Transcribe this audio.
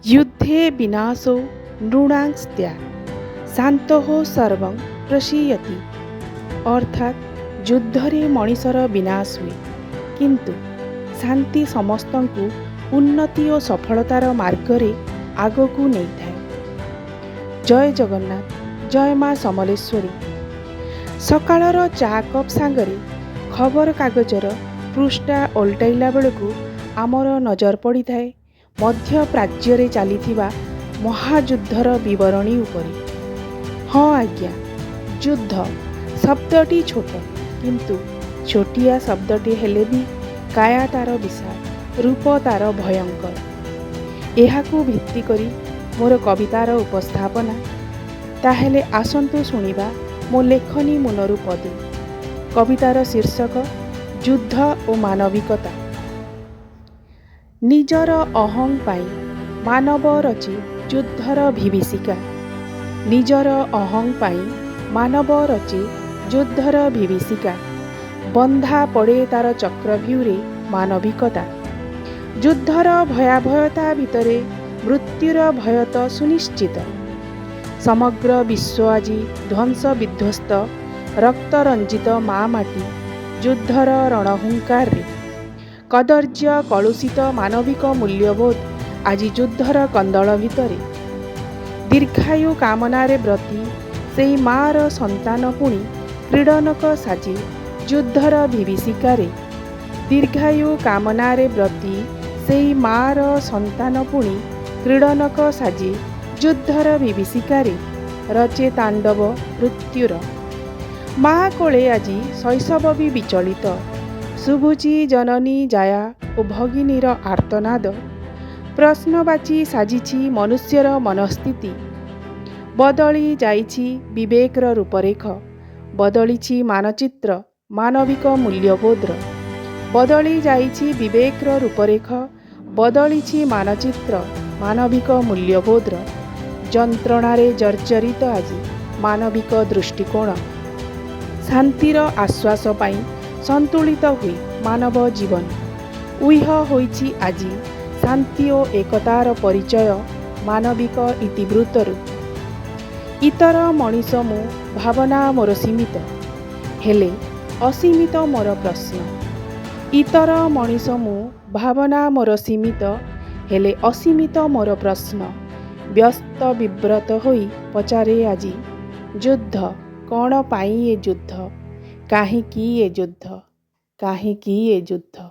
युद्धे विनाशो नृणांस्त्या शान्तः सर्वं प्रशीयति। अर्थात युद्धरे मଣିषर विनाश हुए किंतु शांति समस्तंकु उन्नति और सफलतार मार्गरे आगकू नहीं थाए। जय जगन्नाथ, जय माँ समलेश्वरी। सकाळर चा कप सांगरे खबर कागजर पृष्ठा ओल्टाइला बेलू आमर नजर पड़ी थाए मध्य प्राच्य चलीथिबा महायुद्धर विवरणी उपरे। हाँ आज्ञा, युद्ध शब्दटी छोट किंतु छोटिया शब्दटी हेले भी काया तार विशाल, रूप तार भयंकर। एहाकू भित्ति करी मोर कवितार उपस्थापना। ताहेले आसंतु शुणिबा मो लेखनी मुनरु पदे। कवितार शीर्षक युद्ध और मानविकता। निजर अहं पाई मानव रचे युद्धर विभीषिका। निजर अहं पाई मानव रचे युद्धर विभीषिका। बंधा पड़े तार चक्रव्यूरे मानविकता। युद्धर भयाभयता भितरे मृत्युर भय तो सुनिश्चित। समग्र विश्व आज ध्वंस विध्वस्त रक्तरंजित माँ माटी युद्धर रणहुंकार रे। कदर्य कलुषित मानविक मूल्यबोध आज युद्धर कंदल भितरे। दीर्घायु कामनारे व्रती सेई मार संतान पुणी क्रीडनक साजे युद्धर विभीषिकारे। दीर्घायु कामनारे व्रती सेई मार संतान पुणी क्रीडनक साजे युद्धर विभीषिकारे। रचे तांडव मृत्युर। माँ कोले आजी शैशव भी विचलित। शुभुची जननी जाया और भगिनीर आर्तनाद। प्रश्नवाची साजिछि मनुष्यर मनस्थिति। बदली जाइछि विवेकर रूपरेख। बदलिछि मानचित्र मानविक मूल्यबोधर। बदली जाइछि विवेकर रूपरेख। बदलिछि मानचित्र मानविक मूल्यबोधर। जंत्रणारे जर्जरित आज मानविक दृष्टिकोण। शांतिर आश्वास पाई संतुलित हुई मानव जीवन। उइह होइछि आजी शांति और एकतार परिचय मानविक इतिवृत्तरु। इतर मनीष मु भावना मोर सीमित हेले असीमित मोर प्रश्न। इतर मनीष मु भावना मोर सीमित हेले असीमित मोर प्रश्न। व्यस्त विव्रत होई पचारे आजी युद्ध कौन पाई ये युद्ध, काहे की ये युद्ध, काहे की ये युद्ध।